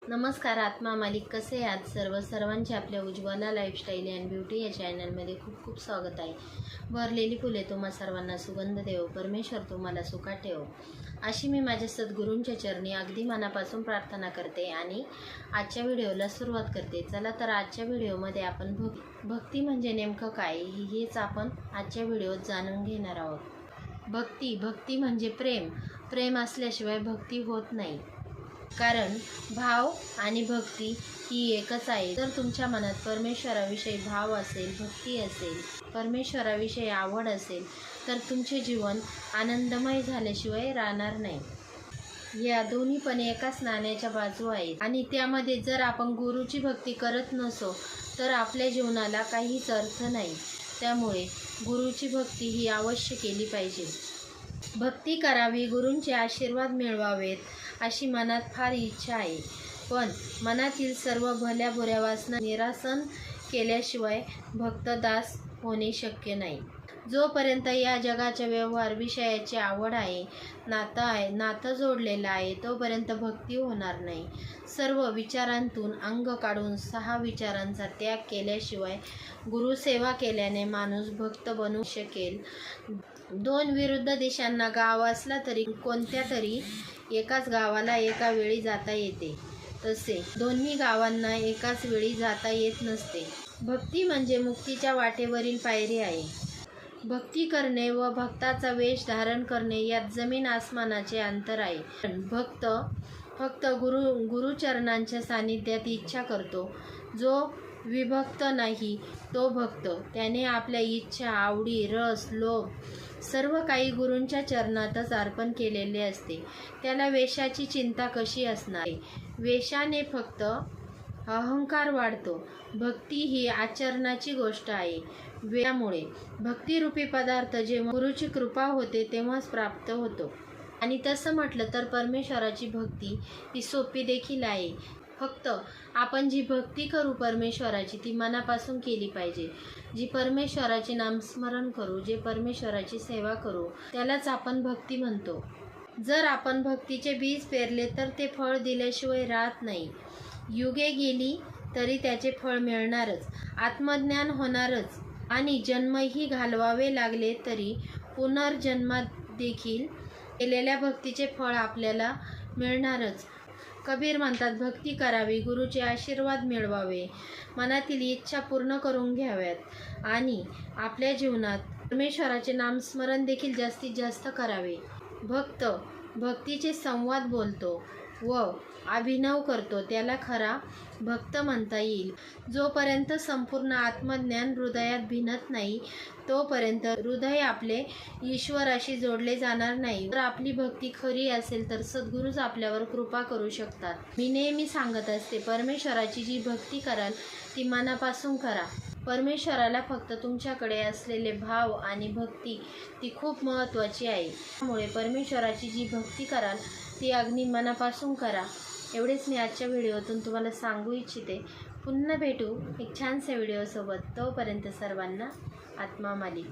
नमस्कार आत्मा मालिक, कसे आहात सर्वांचे आपल्या उज्ज्वला लाईफस्टाईल अँड ब्युटी या चॅनलमध्ये खूप खूप स्वागत आहे। भरलेली फुले तुम्हा सर्वांना सुगंध देव, परमेश्वर तुम्हाला सुखात ठेव, अशी मी माझ्या सद्गुरूंच्या चरणी अगदी मनापासून प्रार्थना करते आणि आजच्या व्हिडिओला सुरुवात करते। चला तर आजच्या व्हिडिओमध्ये आपण भक्ती म्हणजे नेमकं काय हेच आपण आजच्या व्हिडिओत जाणून घेणार आहोत। भक्ती म्हणजे प्रेम असल्याशिवाय भक्ती होत नाही, कारण भाव आणि भक्ती ही एकच आहे। जर तुमच्या मनात परमेश्वराविषयी भाव असेल, भक्ती असेल, परमेश्वराविषयी आवड असेल, तर तुमचे जीवन आनंदमय झाल्याशिवाय राहणार नाही। या दोन्ही पण एकाच नाण्याच्या बाजू आहेत आणि त्यामध्ये जर आपण गुरुची भक्ती करत नसो तर आपल्या जीवनाला काहीच अर्थ नाही। त्यामुळे गुरुची भक्ती ही अवश्य केली पाहिजे। भक्ती करावी, गुरूंचे आशीर्वाद मिळवावेत अशी मनात फार इच्छा आहे, पण मनातील सर्व भल्या बुऱ्या वासना निरासन केल्याशिवाय भक्तदास होणे शक्य नाही। जोपर्यंत या जगाच्या व्यवहार विषयाची आवड आहे, नातं जोडलेलं आहे, तोपर्यंत भक्ती होणार नाही। सर्व विचारांतून अंग काढून 6 विचारांचा त्याग केल्याशिवाय गुरुसेवा केल्याने माणूस भक्त बनू शकेल। 2 विरुद्ध दिशांना गाव असला तरी कोणत्या तरी एकाच गावाला एका वेळी जाता येते, तसे दोन्ही गावांना एकाच वेळी जाता येत नसते। भक्ती म्हणजे मुक्तीच्या वाटेवरील पायरी आहे। भक्ती करणे व भक्ताचा वेश धारण करणे यात जमीन आसमानाचे अंतर आहे। पण भक्त फक्त गुरुचरणांच्या सानिध्यात इच्छा करतो। जो विभक्त नाही तो भक्त, त्याने आपल्या इच्छा, आवडी, रस, लोभ सर्व काही गुरूंच्या चरणातच अर्पण केलेले असते। त्याला वेशाची चिंता कशी असणार? वेशाने फक्त अहंकार वाढतो। भक्ती ही आचरणाची गोष्ट आहे। त्यामुळे भक्तिरूपी पदार्थ जेव्हा गुरुची कृपा होते तेव्हाच प्राप्त होतो। आणि तसं म्हटलं तर परमेश्वराची भक्ती ही सोपी देखील आहे। फक्त आपण जी भक्ती करू परमेश्वराची ती मनापासून केली पाहिजे। जी परमेश्वराचे नामस्मरण करू, जे परमेश्वराची सेवा करू, त्यालाच आपण भक्ती म्हणतो। जर आपण भक्तीचे बीज पेरले तर ते फळ दिल्याशिवाय राहत नाही। युगे गेली तरी त्याचे फळ मिळणारच, आत्मज्ञान होणारच आणि जन्मही घालवावे लागले तरी पुनर्जन्मात देखील केलेल्या भक्तीचे फळ आपल्याला मिळणारच। कबीर म्हणतात, भक्ती करावी, गुरुचे आशीर्वाद मिळवावे, मनातील इच्छा पूर्ण करून घ्याव्यात आणि आपल्या जीवनात परमेश्वराचे नामस्मरण देखील जास्तीत जास्त करावे। भक्त भक्तीचे संवाद बोलतो व अभिनव करतो त्याला खरा भक्त म्हणता येईल। जोपर्यंत संपूर्ण आत्मज्ञान हृदयात भिनत नाही तोपर्यंत हृदय आपले ईश्वराशी जोडले जाणार नाही। जर आपली भक्ती खरी असेल तर सद्गुरूच आपल्यावर कृपा करू शकतात। मी नेहमी सांगत असते, परमेश्वराची जी भक्ती कराल ती मनापासून करा। परमेश्वराला फक्त तुमच्याकडे असलेले भाव आणि भक्ती ती खूप महत्त्वाची आहे। त्यामुळे परमेश्वराची जी भक्ती कराल ती अगदी मनापासून करा। एवढेच मी आजच्या व्हिडिओतून तुम्हाला सांगू इच्छिते। पुन्हा भेटू एक छानशा व्हिडिओसोबत। तोपर्यंत सर्वांना आत्मा मालिक।